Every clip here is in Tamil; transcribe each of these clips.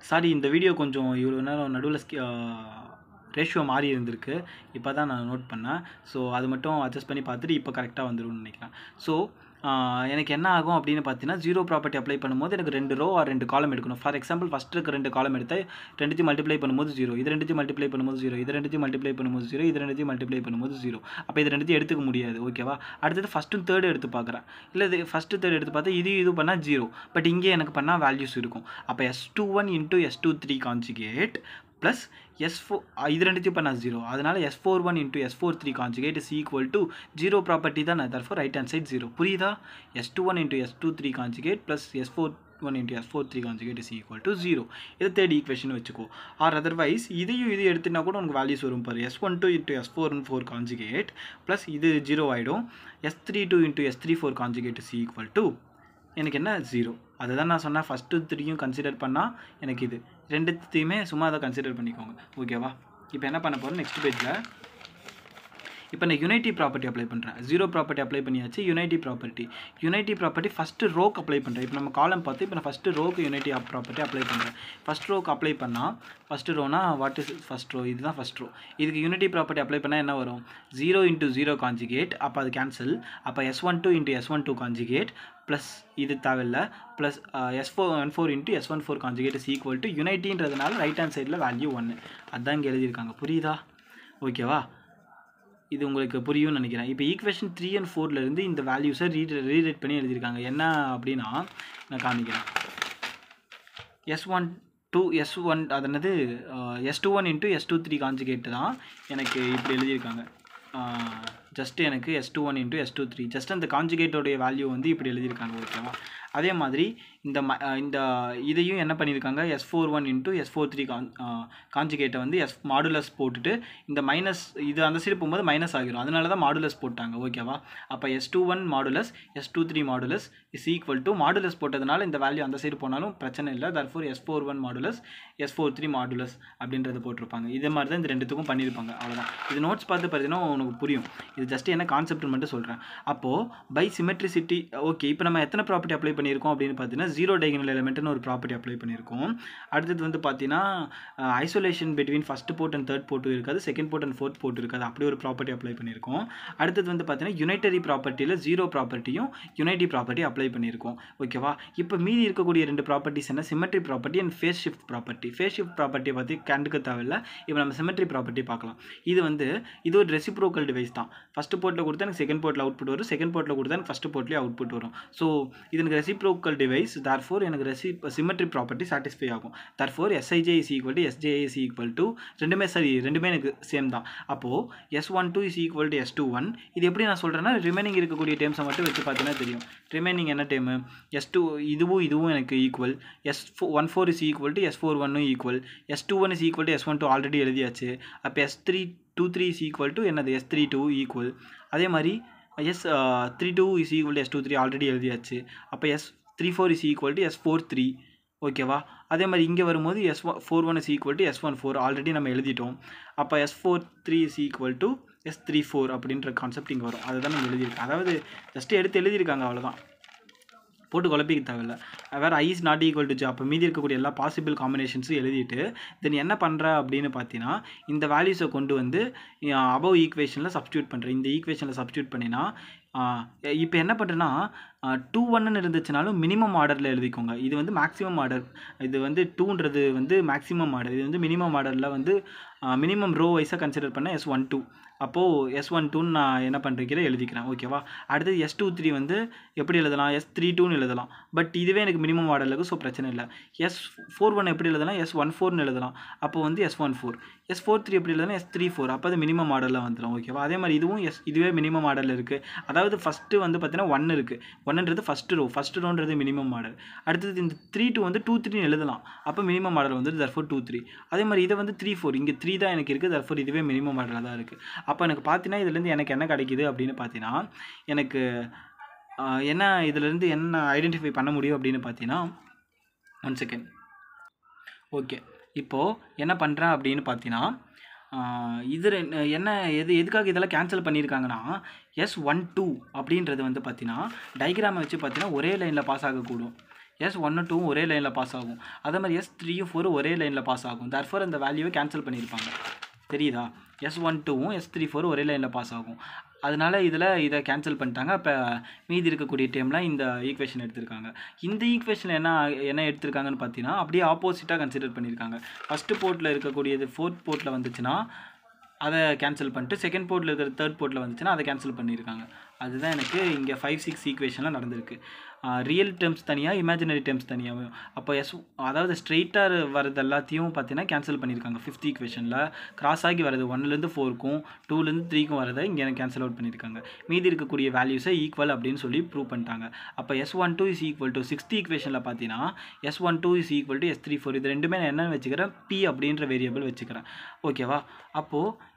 சாரி, இந்த வீடியோ கொஞ்சம் இவ்வளோ நேரம் நடுவில் ரேஷியோ மாறி இருந்திருக்கு. இப்போ தான் நான் நோட் பண்ணேன். ஸோ அது மட்டும் அட்ஜஸ்ட் பண்ணி பார்த்துட்டு இப்போ கரெக்டாக வந்துடும்னு நினைக்கிறேன். ஸோ எனக்கு என்ன ஆகும் அப்படின்னு பார்த்தீங்கன்னா, ஜீரோ ப்ராப்பர்ட்டி அப்ளை பண்ணும்போது எனக்கு 2 ரோ ஆர் 2 காலம் எடுக்கணும். ஃபார் எக்ஸாம்பிள் ஃபஸ்ட் இருக்க 2 காலம் எடுத்தால் 2த்தையும் மல்டிப்ளை பண்ணும்போது 0, இது 2த்தையும் மல்டிப்ளை பண்ணும்போது 0, இது 2த்தையும் மல்டிப்ளை பண்ணும்போது 0, இது 2த்தையும் மல்டிப்ளை பண்ணும்போது 0. அப்போ இது 2த்தையும் எடுத்துக்க முடியாது. ஓகேவா? அடுத்தது ஃபஸ்ட்டும் தேர்டு எடுத்து பார்க்குறேன். இல்லை இது ஃபஸ்ட்டு தேர்டு எடுத்து பார்த்தா இது பண்ணால் 0. பட் இங்கே எனக்கு பண்ணால் வேல்யூஸ் இருக்கும். அப்போ S21 × S23 conjugate plus S4 இது 2த்தையும் பண்ணால் 0. அதனால் S41 × S43 conjugate is equal to zero property தான். Therefore right hand side 0. புரியுதா? S21 × S23 conjugate plus S41 × S43 conjugate is equal to 0. இதை தேர்ட் ஈக்குவேஷன் வச்சுக்கோ. ஆர் அதர்வைஸ் இதையும் இது எடுத்துனா கூட உனக்கு வேல்யூஸ் வரும் பாரு. S12 × S44 கான்ஜுகேட் ப்ளஸ் இது 0 ஆகிடும். S32 × S34 conjugate is equal to எனக்கு என்ன 0. அதை தான் நான் சொன்னேன். ஃபஸ்ட்டு 3யும் கன்சிடர் பண்ணால் எனக்கு இது 2த்தையுமே சும்மா அதை கன்சிடர் பண்ணிக்கோங்க. ஓகேவா? இப்போ என்ன பண்ண போகிறேன், நெக்ஸ்ட் பேஜில் இப்போ நான் யுனைட்டி ப்ராப்பர்ட்டி அப்ளை பண்ணுறேன். ஜீரோ ப்ராப்பர்ட்டி அப்ளை பண்ணியாச்சு. யுனைட்டி ப்ராப்பர்ட்டி ஃபஸ்ட்டு ரோக்கு அப்ளை பண்ணுறேன். இப்போ நம்ம காலம் பார்த்து இப்போ நான் ஃபஸ்ட்டு ரோக்கு யுனைட்டி ப்ராப்பர்ட்டி அப்ளை பண்ணுறேன். ஃபஸ்ட் ரோக்கு அப்ளை பண்ணால் ஃபஸ்ட்டு ரோனா வாட் இஸ் ஃபஸ்ட் ரோ? இதுதான் ஃபஸ்ட் ரோ. இதுக்கு யுனைட்டி ப்ராப்பர்ட்டி அப்ளை பண்ணால் என்ன வரும்? 0 × 0 கான்ஜுகேட். அப்போ அது கேன்சல். அப்போ S12 × S12 கான்ஜுகேட் ப்ளஸ் இது தேவையில்லை plus S14 × S14 conjugate is equal to யுனைட்டின்றதுனால ரைட் ஹேண்ட் சைடில் வேல்யூ 1. அதுதான் இங்கே எழுதியிருக்காங்க. புரியுதா? ஓகேவா? இது உங்களுக்கு புரியும்னு நினைக்கிறேன். இப்போ ஈக்குவேஷன் 3 and 4லேருந்து இந்த வேல்யூஸை ரீரைட் பண்ணி எழுதியிருக்காங்க. என்ன அப்படின்னா நான் காமிக்கிறேன். S1 அது என்னது S21 × S23 கான்ஜுகேட் தான் எனக்கு இப்படி எழுதியிருக்காங்க. ஜஸ்ட்டு எனக்கு S21 × S23 ஜஸ்ட் அந்த கான்ஜுகேட்டோடைய வேல்யூ வந்து இப்படி எழுதியிருக்காங்க. ஓகேவா? அதே மாதிரி இந்த இதையும் என்ன பண்ணியிருக்காங்க, S41 × S43 கான்ஜுகேட்டை வந்து மாடுலஸ் போட்டுட்டு இந்த மைனஸ் இது அந்த சைடு போகும்போது மைனஸ் ஆகிரும். அதனால தான் மாடுலஸ் போட்டாங்க. ஓகேவா? அப்போ S21 modulus S23 modulus is equal to modulus போட்டதுனால இந்த வேல்யூ அந்த சைடு போனாலும் பிரச்சனை இல்லை. Therefore S41 modulus S43 modulus அப்படின்றத போட்டிருப்பாங்க. இதே மாதிரி தான் இந்த ரெண்டுத்துக்கும் பண்ணியிருப்பாங்க. அவ்வளோதான். இது நோட்ஸ் பார்த்து பார்த்தீங்கன்னா உனக்கு புரியும். இது ஜஸ்ட் என்ன கான்செப்ட்னு மட்டும் சொல்கிறேன். அப்போது பை சிமெட்ரிசிட்டி ஓகே. இப்போ நம்ம எத்தனை ப்ராப்பர்ட்டி அப்ளை பண்ணியிருக்கோம் அப்படின்னு பார்த்தீங்கன்னா, ஜீரோ டைகனல் எலிமெண்ட்னு ஒரு ப்ராப்பர்ட்டி அப்ளை பண்ணியிருக்கோம். அடுத்தது வந்து பார்த்தீங்கன்னா isolation between first port and third போர்ட்டும் இருக்காது, second port and fourth port இருக்காது. அப்படி ஒரு ப்ராப்பர்ட்டி அப்ளை பண்ணியிருக்கோம். அடுத்தது வந்து பார்த்தீங்கன்னா யுனைட்டரி ப்ராப்பர்ட்டியில் ஜீரோ ப்ராப்பர்ட்டியும் யுனைட்டி ப்ராப்பர்ட்டி அப்ளை பண்ணியிருக்கோம். ஓகேவா? இப்போ மீதி இருக்கக்கூடிய 2 ப்ராப்பர்ட்டிஸ் என்ன, symmetry property and phase shift property. Phase shift ப்ராப்பர்ட்டியை பற்றி கண்டுக்க தேவையில்லை. இப்போ நம்ம சிமெட்ரி ப்ராப்பர்ட்டி பார்க்கலாம். இது ஒரு ரெசிப்ரோக்கல் டிவைஸ் தான். ஃபஸ்ட் போர்ட்டில் கொடுத்தா எனக்கு செகண்ட் போர்ட்டில் அவுட்புட் வரும், செகண்ட் போர்ட்டில் கொடுத்தா எனக்கு ஃபஸ்ட் போர்ட்லேயே அவுட்புட் வரும். ஸோ இது எனக்கு ரெசிப்ரோக்கல் டிவைஸ். தர்ஃபோர் எனக்கு சிமெட்ரி ப்ராப்பர்ட்டி சாட்டிஸ்ஃபை ஆகும். Therefore Sij is equal to Sji is equal to ரெண்டுமே எனக்கு சேம் தான். அப்போது S12 is equal to S21. இது எப்படி நான் சொல்கிறேன்னா, ரிமைனிங் இருக்கக்கூடிய டேர்ம்ஸை மட்டும் வச்சு பார்த்தீங்கன்னா தெரியும். ரிமைனிங் என்ன டேர்மு, S2 இதுவும் எனக்கு equal. S14 is equal to S41 equal. S21 is equal to S12 already எழுதியாச்சு. அப்போ S23 இஸ் ஈக்குவல் டு என்னது, S32 ஈக்குவல். அதே மாதிரி S32 is equal to S23 already எழுதியாச்சு. அப்போ S34 is equal to S43. ஓகேவா? அதே மாதிரி இங்கே வரும்போது S41 is equal to S14 already நம்ம எழுதிட்டோம். அப்போ S43 is equal to S34 அப்படின்ற கான்செப்ட் இங்கே வரும். அதை தான் நம்ம எழுதியிருக்கோம். அதாவது ஜஸ்ட்டு எடுத்து எழுதியிருக்காங்க, அவ்வளோதான். போட்டு குழப்பிக்க தேவையில்லை. வேறு I is not equal to J. அப்போ மீதி இருக்கக்கூடிய எல்லா பாசிபிள் காம்பினேஷன்ஸும் எழுதிட்டு தென் என்ன பண்ணுற அப்படின்னு பார்த்தீங்கன்னா, இந்த வேல்யூஸை கொண்டு வந்து அபவ் ஈக்குவேஷனில் சப்ஸ்டியூட் பண்ணுறேன். இந்த ஈக்குவேஷனில் சப்ஸ்டியூட் பண்ணினா இப்போ என்ன பண்ணுறேன்னா, 2-1 இருந்துச்சுனாலும் மினிமம் ஆர்டரில் எழுதிக்கோங்க. இது வந்து மேக்ஸிமம் ஆர்டர். இது வந்து 2ன்றது வந்து மேக்ஸிமம் ஆர்டர். இது வந்து மினிமம் ஆர்டரில் வந்து மினிமம் ரோ வைஸாக கன்சிடர் பண்ண S12. அப்போது S12ன்னு நான் என்ன பண்ணுறேன் எழுதிக்கிறேன். ஓகேவா? அடுத்தது S23 வந்து எப்படி எழுதலாம், S32ன்னு எழுதலாம். பட் இதுவே எனக்கு மினிமம் ஆர்டரில் இருக்குது, ஸோ பிரச்சனை இல்லை. S41 எப்படி எழுதலாம், S14ன்னு எழுதலாம். அப்போ வந்து S14. S43 எப்படி எழுதலாம், S34. அப்போ அது மினிமம் ஆர்டரில் வந்துடும். ஓகேவா? அதே மாதிரி இதுவே மினிமம் ஆர்டரில் இருக்குது. அதாவது ஃபஸ்ட்டு வந்து பார்த்தீங்கன்னா 1 இருக்குது. 1ன்றது ஃபஸ்ட்டு ரோன்றது மினிமம் ஆர்டர். அடுத்தது இந்த 3-2 வந்து 2-3 எழுதலாம். அப்போ மினிமம் ஆர்டர் வந்து தர்ஃபோர் 2-3. அதே மாதிரி இதை வந்து 3-4. இங்கே 3 தான் எனக்கு இருக்குது. தர்ஃபோர் இதுவே மினிமம் ஆர்டரில் தான் இருக்குது. அப்போ எனக்கு பார்த்தீங்கன்னா இதுலேருந்து எனக்கு என்ன கிடைக்குது அப்படின்னு பார்த்தீங்கன்னா, எனக்கு என்ன இதுலேருந்து என்ன ஐடென்டிஃபை பண்ண முடியும் அப்படின்னு பார்த்தீங்கன்னா, 1 செகண்ட். ஓகே, இப்போது என்ன பண்ணுறேன் அப்படின்னு பார்த்தீங்கன்னா, இது எதுக்காக இதெல்லாம் கேன்சல் பண்ணியிருக்காங்கன்னா, S12 அப்படின்றது வந்து பார்த்தீங்கன்னா டயக்ராமை வச்சு பார்த்தீங்கன்னா ஒரே லைனில் பாஸ் ஆகக்கூடும். S1 2 ஒரே லைனில் பாஸ் ஆகும். அதே மாதிரி S3 4 ஒரே லைனில் பாஸ் ஆகும். தர்ஃபோர் அந்த வேல்யூவை கேன்சல் பண்ணியிருப்பாங்க. தெரியுதா? S1 2 S3 4 ஒரே லைனில் பாஸ் ஆகும். அதனால இதை கேன்சல் பண்ணிட்டாங்க. அப்போ மீதி இருக்கக்கூடிய டேர்மில் இந்த ஈக்குவேஷன் எடுத்திருக்காங்க. இந்த ஈக்குவேஷன் என்ன எடுத்திருக்காங்கன்னு பார்த்தீங்கன்னா அப்படியே ஆப்போசிட்டாக கன்சிடர் பண்ணியிருக்காங்க. ஃபஸ்ட்டு போர்ட்டில் இருக்கக்கூடியது ஃபோர்த் போர்ட்டில் வந்துச்சுன்னா அதை கேன்சல் பண்ணிட்டு செகண்ட் போர்ட்டில் இருக்கிற தேர்ட் போர்ட்டில் வந்துச்சுன்னா அதை கேன்சல் பண்ணியிருக்காங்க. அதுதான் எனக்கு இங்கே 5 6 ஈக்குவேஷனில் நடந்திருக்கு. ரியல் டேர்ம்ஸ் தனியாக, இமேஜினரி டேர்ம்ஸ் தனியாகவும். அப்போ அதாவது ஸ்ட்ரெயிட்டாக வரது எல்லாத்தையும் பார்த்தீங்கன்னா கேன்சல் பண்ணியிருக்காங்க. 5th ஈக்குவேஷனில் கிராஸ் ஆகி வரது 1லேருந்து 4க்கும் 2லேருந்து 3க்கும் வரதை இங்கே எனக்கு கேன்சல் அவுட் பண்ணியிருக்காங்க. மீதி இருக்கக்கூடிய வேல்யூஸை ஈக்குவல் அப்படின்னு சொல்லி ப்ரூவ் பண்ணிட்டாங்க. அப்போ S12 is equal to 6th ஈக்குவேஷனில் பார்த்தீங்கன்னா S12 is equal to S34. இது ரெண்டுமே நான் என்ன வச்சுக்கிறேன், P அப்படின்ற வேரியபிள் வச்சுக்கிறேன். ஓகேவா? அப்போது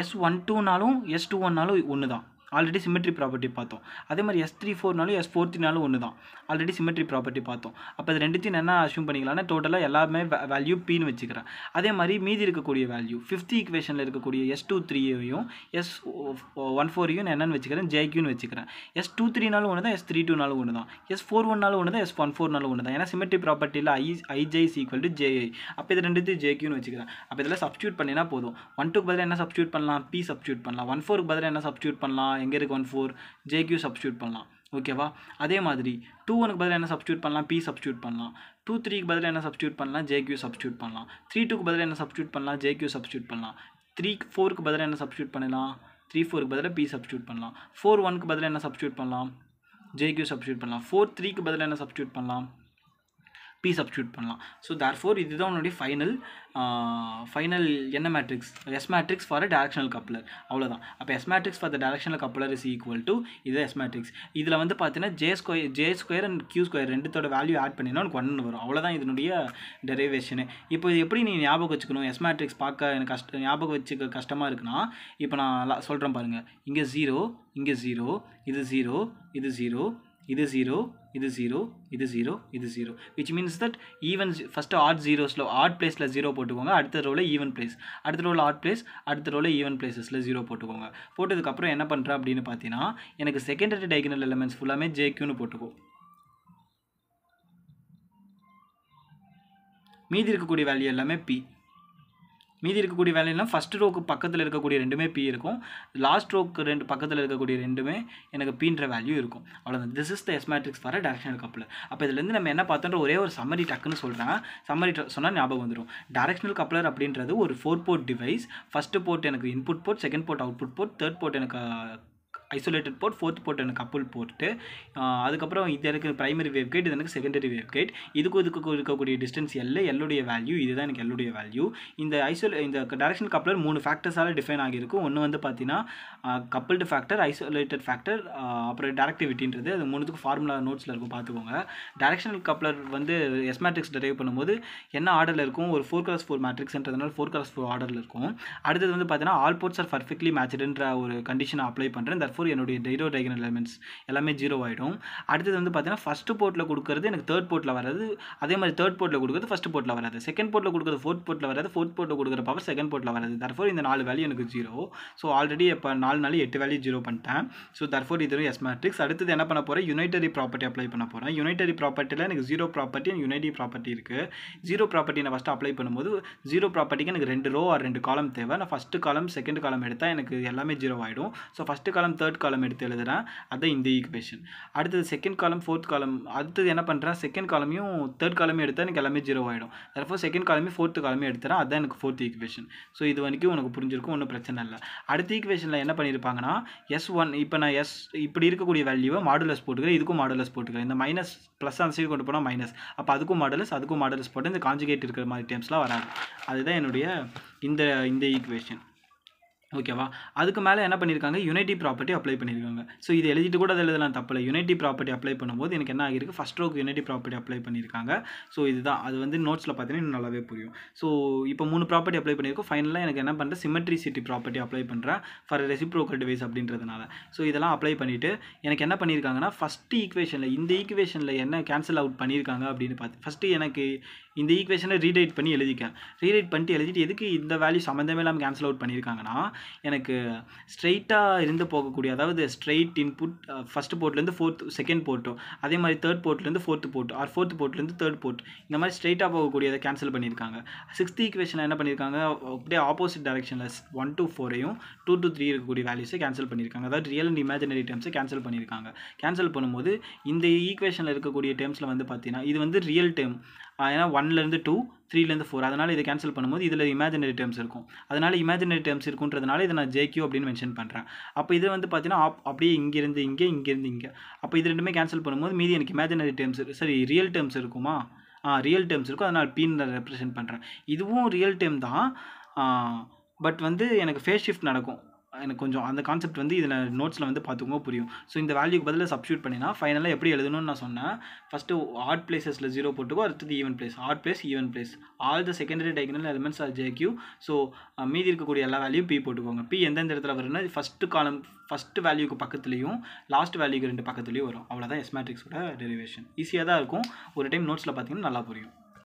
S12னாலும் S21னாலும் ஒன்று தான். ஆல்ரெடி சிமெட்ரி ப்ராப்பர்ட்டி பார்த்தோம். அதே மாதிரி S34னாலும் S43னாலும் ஒன்று தான். ஆல்ரெடி சிமெட்ரி ப்ராப்பர்ட்டி பார்த்தோம். அப்போ இது ரெண்டுத்தையும் என்ன அஷ்யூம் பண்ணிக்கலாம்னா டோட்டலாக எல்லாமே வேல்யூ Pன்னு வச்சுக்கிறேன். அதே மாதிரி மீதி இருக்கக்கூடிய வேல்யூ 5th ஈக்குவேஷனில் இருக்கக்கூடிய S23யையும் S14யும் நான் என்னென்னு வச்சுக்கிறேன், JQன்னு வச்சுக்கிறேன். S23னாலும் ஒன்று தான், S32னாலும் ஒன்று தான், S41னாலும் ஒன்று தான், S14னாலும் ஒன்று தான். ஏன்னா சிமெட்ரி ப்ராப்பர்ட்டியில் IJ is equal to JI. அப்போ இது ரெண்டுத்தையும் JQன்னு வச்சுக்கிறேன். அப்போ இதெல்லாம் சப்ஸ்டியூட் பண்ணினா போதும். 12க்கு பதிலாக என்ன சப்ஸ்டியூட் பண்ணலாம், P சப்ஸ்டியூட் பண்ணலாம். 14க்கு பதிலாக என்ன சப்ஸ்டியூட் பண்ணலாம், எங்கே இருக்குது 14, JQ சப்ஸ்டியூட் பண்ணலாம். ஓகேவா? அதே மாதிரி 21க்கு பதிலாக என்ன சப்ஸ்டியூட் பண்ணலாம், P சப்ஸ்டியூட் பண்ணலாம். 23க்கு பதிலாக என்ன சப்ஸ்டியூட் பண்ணலாம், JQ சப்ஸ்டியூட் பண்ணலாம். 32க்கு பதிலாக என்ன சப்ஸ்டியூட் பண்ணலாம், JQ சப்ஸ்டியூட் பண்ணலாம். 34க்கு பதிலாக என்ன சப்ஸ்டியூட் பண்ணலாம், 34க்கு பதிலாக P சப்ஸ்டியூட் பண்ணலாம். 41க்கு பதிலாக என்ன சப்ஸ்டியூட் பண்ணலாம், JQ சப்ஸ்டியூட் பண்ணலாம். 43க்கு பதிலாக என்ன சப்ஸ்டியூட் பண்ணலாம், P சப்ஸ்டியூட் பண்ணலாம். ஸோ தேர்ஃபோர் இதுதான் உன்னுடைய ஃபைனல் என்ன matrix, S matrix for a directional coupler. அவ்வளோதான். அப்போ S matrix for the directional coupler is equal to இது S மேட்ரிக்ஸ். இதில் வந்து பார்த்தீங்கன்னா J square and Q square ரெண்டுத்தோட வேல்யூ ஆட் பண்ணினா உனக்கு 1 வரும். அவ்வளோதான் இதனுடைய டெரிவேஷனு. இப்போ இது எப்படி நீ ஞாபகம் வச்சுக்கணும், S மேட்ரிக்ஸ் பார்க்க எனக்கு ஞாபகம் வச்சுக்க கஷ்டமாக இருக்குன்னா இப்போ நான் சொல்கிறேன் பாருங்கள். இங்கே 0, இங்கே 0, இது 0, இது 0, இது 0, இது 0, இது 0, இது 0, which means that even first add ஜீரோஸில் ஆட் பிளேஸில் 0 போட்டுக்கோங்க. அடுத்த ரோவில் ஈவன் பிளேஸ், அடுத்த ரோவில் ஆட் பிளேஸ், அடுத்த ரோவில் ஈவன் பிளேஸஸில் 0 போட்டுக்கோங்க. போட்டதுக்கப்புறம் என்ன பண்ணுறேன் அப்படின்னு பார்த்தீங்கன்னா எனக்கு செகண்டரி டைகனல் எலிமெண்ட்ஸ் ஃபுல்லாமே JQன்னு போட்டுக்கோ. மீதி இருக்கக்கூடிய வேல்யூ எல்லாமே P. மீதி இருக்கக்கூடிய வேல்யூலாம் ஃபஸ்ட் ரோக்கு பக்கத்தில் இருக்கக்கூடிய ரெண்டுமே P இருக்கும். லாஸ்ட் ரோக்கு பக்கத்தில் இருக்கக்கூடிய ரெண்டுமே எனக்கு Pன்ற வேல்யூ இருக்கும். அவ்வளோதான். This is the S matrix for a directional coupler. அப்போ இதுலேருந்து நம்ம என்ன பார்த்தோன்ற ஒரே ஒரு சம்மரி டக்குன்னு சொல்கிறேன். சம்மரி சொன்னால் ஞாபகம் வந்துடும். டைரக்ஷனல் கப்ளர் அப்படின்றது ஒரு 4 போர்ட் டிவைஸ். ஃபஸ்ட்டு போர்ட் எனக்கு input port, second port output port, third port எனக்கு ஐசோலேட்டட் போர்ட், ஃபோர்த் போர்ட் எனக்கு கப்புள் போர்ட்டு. அதுக்கப்புறம் இது எனக்கு ப்ரைமரி வேவ் கைட், இது எனக்கு செகண்டரி வேவ் கைட். இதுக்கு இருக்கக்கூடிய டிஸ்டன்ஸ் எல்லுடைய வேல்யூ, இதுதான் எனக்கு எல்லுடைய வேல்யூ. இந்த டைரக்ஷனல் கப்ளர் 3 ஃபேக்டர்ஸால் டிஃபைன் ஆகியிருக்கும். ஒன்று வந்து பார்த்தீங்கன்னா கப்புள்டு ஃபேக்டர், ஐசோலேட்டட் ஃபேக்டர், அப்புறம் டைரக்டிவிட்டின்றது. அது 3த்துக்கு ஃபார்முலா நோட்ஸில் இருக்கும், பார்த்துக்கோங்க. டைரக்ஷனல் கப்ளர் வந்து S மேட்ரிக்ஸ் டெரைவ் பண்ணும்போது என்ன ஆர்டரில் இருக்கும், ஒரு 4x4 மேட்ரிக்ஸ்ன்றதுனால 4x4 ஆர்டரில் இருக்கும். அடுத்தது வந்து பார்த்தீங்கன்னா ஆல் போர்ட்ஸ் ஆர் பர்ஃபெக்ட்லி மேட்ச்டுன்ற ஒரு கண்டிஷனை அப்ளை பண்ணுறேன். என்னுடைய டைகனல் எலிமெண்ட்ஸ் எல்லாமே 0 ஆகிடும். அடுத்தது வந்து பார்த்தீங்கன்னா ஃபஸ்ட்டு போர்ட்டில் கொடுக்குறது எனக்கு தேர்ட் போர்ட்டில் வராது. அதே மாதிரி தேர்ட் போர்ட்டில் கொடுக்குறது ஃபஸ்ட்டு போர்ட்டில் வராது. செகண்ட் போர்ட்டில் கொடுக்குறது ஃபோர்த் போர்ட்டில் வராது. ஃபோர்த் போர்ட்டில் கொடுக்குற பவர் செகண்ட் போர்ட்டில் வராது. தர்ஃபோர் இந்த 4 வேல்யூ எனக்கு 0. ஸோ ஆல்ரெடி இப்போ 4 8 வேல்யூ 0 பண்ணிட்டேன். ஸோ தர்ஃபோர் இது S மேட்ரிக்ஸ். அடுத்தது என்ன பண்ண போகிறேன், யுனைட்டரி ப்ராப்பர்ட்டி அப்ளை பண்ண போகிறேன். யுனைட்டரி ப்ராப்பர்ட்டியில் எனக்கு 0 ப்ராப்பர்ட்டி அண்ட் யுனைட்டி ப்ராப்பர்ட்டி இருக்குது. 0 ப்ராப்பர்ட்டி நான் ஃபஸ்ட்டு அப்ளை பண்ணும்போது 0 ப்ராப்பர்ட்டிக்கு எனக்கு 2 ரோ ஆர் 2 காலம் தேவை. நான் ஃபஸ்ட்டு காலம் செகண்ட் காலம் எடுத்தால் எனக்கு எல்லாமே 0 ஆகிடும். ஸோ ஃபஸ்ட்டு காலம் தேர்ட் காலம் எடுத்து எழுதுறேன். அதான் இந்த ஈக்குவேஷன். அடுத்தது செகண்ட் காலம் ஃபோர்த் காலம். அடுத்தது என்ன பண்ணுறேன், செகண்ட் காலமையும் தேர்ட் காலமையும் எடுத்தால் எனக்கு எல்லாமே 0 ஆகிடும். தர்ஃபோர் செகண்ட் காலமே ஃபோர்த் காலமே எடுத்துறேன். அதுதான் எனக்கு 4th ஈக்குவேஷன். ஸோ இது வரைக்கும் உனக்கு புரிஞ்சிருக்கும், ஒன்றும் பிரச்சனை இல்லை. அடுத்த ஈக்குவேஷனில் என்ன பண்ணியிருப்பாங்கன்னா S1, இப்போ நான் இப்படி இருக்கக்கூடிய வேல்யூவை மாடுலஸ் போட்டுக்கிறேன், இதுக்கும் மாடுலஸ் போட்டுக்கிறேன். இந்த மைனஸ் ப்ளஸ் அந்த சைடு கொண்டு போனால் மைனஸ், அப்போ அதுக்கும் மாடுலஸ் போட்டு இந்த கான்ஜுகேட் இருக்கிற மாதிரி டேர்ம்ஸ்லாம் வராது. அதுதான் என்னுடைய இந்த ஈக்குவேஷன். ஓகேவா? அதுக்கு மேலே என்ன பண்ணியிருக்காங்க, யுனைட்டி ப்ராப்பர்ட்டி அப்ளை பண்ணியிருக்காங்க. ஸோ இது எழுதிட்டு கூட அதை எழுதலாம், தப்பில்லை. யுனைட்டி ப்ராப்பர்ட்டி அப்ளை பண்ணும்போது எனக்கு என்ன ஆகிருக்கு, ஃபஸ்ட் ரோக்கு யுனைட்டி ப்ராப்பர்ட்டி அப்ளை பண்ணியிருக்காங்க. ஸோ இதுதான் அது வந்து நோட்ஸில் பார்த்தீங்கன்னா இன்னும் நல்லாவே புரியும். ஸோ இப்போ 3 ப்ராப்பர்ட்டி அப்ளை பண்ணியிருக்கோம். ஃபைனலாக எனக்கு என்ன பண்ணுறேன், சிமெட்ரிசிட்டி ப்ராப்பர்ட்டி அப்ளை பண்ணுறேன் ஃபார் ரெசிப்ரோக்கல் டிவைஸ் அப்படின்றதுனால. ஸோ இதெல்லாம் அப்ளை பண்ணிவிட்டு எனக்கு என்ன பண்ணியிருக்காங்கன்னா ஃபஸ்ட்டு ஈக்குவேஷனில் இந்த ஈக்குவேஷனில் என்ன கேன்சல் அவுட் பண்ணியிருக்காங்க அப்படின்னு பார்த்து ஃபஸ்ட்டு எனக்கு இந்த ஈக்குவேஷனை ரீரைட் பண்ணி எழுதிட்டேன். ரீரைட் பண்ணிட்டு எழுதிட்டு எதுக்கு இந்த வேல்யூ சம்மந்தமே இல்லாமல் கேன்சல் அவுட் பண்ணியிருக்காங்கன்னா எனக்கு ஸ்ட்ரெயிட்டாக இருந்து போகக்கூடிய, அதாவது ஸ்ட்ரெயிட் இன்புட் ஃபஸ்ட் போர்ட்லேருந்து செகண்ட் போர்ட்டோ, அதே மாதிரி தேர்ட் போர்ட்லேருந்து ஃபோர்த்து போர்ட், ஆர் ஃபோர்த் போர்ட்லேருந்து தேர்ட் போர்ட், இந்த மாதிரி ஸ்ட்ரெயிட்டாக போகக்கூடியதை கேன்சல் பண்ணியிருக்காங்க. 6th ஈக்குவேஷனில் என்ன பண்ணியிருக்காங்க, அப்படியே ஆப்போசிட் டைரக்ஷனில் 1 to 4ஐயும் 2 to 3 இருக்கக்கூடிய வேல்யூஸை கேன்சல் பண்ணியிருக்காங்க. அதாவது ரியல் அண்ட் இமேஜினரி டேர்ம்ஸை கேன்சல் பண்ணியிருக்காங்க. கேன்சல் பண்ணும்போது இந்த ஈக்குவேஷனில் இருக்கக்கூடிய டேர்ம்ஸில் வந்து பார்த்தீங்கன்னா இது வந்து ரியல் டேர்ம், ஏன்னா 1லேருந்து 2, 3லேருந்து 4, அதனால் இதை கேன்சல் பண்ணும்போது இதில் இமேஜினரி டேர்ம்ஸ் இருக்கும். அதனால் இமேஜினரி டேர்ம்ஸ் இருக்குன்றதுனால இதை நான் JQ அப்படின்னு மென்ஷன் பண்ணுறேன். அப்போ இது வந்து பார்த்தீங்கன்னா அப்படியே இங்கேருந்து இங்கே, அப்போ இது ரெண்டுமே கேன்சல் பண்ணும்போது மீதி எனக்கு இமேஜினரி டேர்ம்ஸ், சரி ரியல் டேர்ம்ஸ் இருக்குமா, ரியல் டேர்ம்ஸ் இருக்கும், அதனால் Pன்னு ரெப்ரசென்ட் பண்ணுறேன். இதுவும் ரியல் டேர்ம் தான், பட் வந்து எனக்கு ஃபேஸ் ஷிஃப்ட் நடக்கும். எனக்கு கொஞ்சம் அந்த கான்செப்ட் வந்து இதில் நோட்ஸில் வந்து பார்த்துக்கோங்க புரியும். ஸோ இந்த வேல்யூக்கு பதிலாக சப்ஸ்டியூட் பண்ணினா ஃபைனலாக எப்படி எழுதணும்னு நான் சொன்னேன். ஃபஸ்ட்டு ஆட் பிளேசஸில் 0 போட்டுக்கோ, அடுத்தது even place, odd place even place, all the secondary diagonal elements are JQ. So மீதி இருக்கக்கூடிய எல்லா வேல்யூ P போட்டுக்கோங்க. P எந்தெந்த இடத்துல வரும்னா ஃபஸ்ட்டு காலம் ஃபஸ்ட்டு வேல்யூக்கு பக்கத்துலேயும் லாஸ்ட் வேல்யூக்கு 2 பக்கத்துலேயும் வரும். அவ்வளோதான் எஸ் மேட்ரிக்ஸோட டெரிவேஷன். ஈஸியாக தான் இருக்கும். ஒரு டைம் நோட்ஸில் பார்த்தீங்கன்னா நல்லா புரியும்.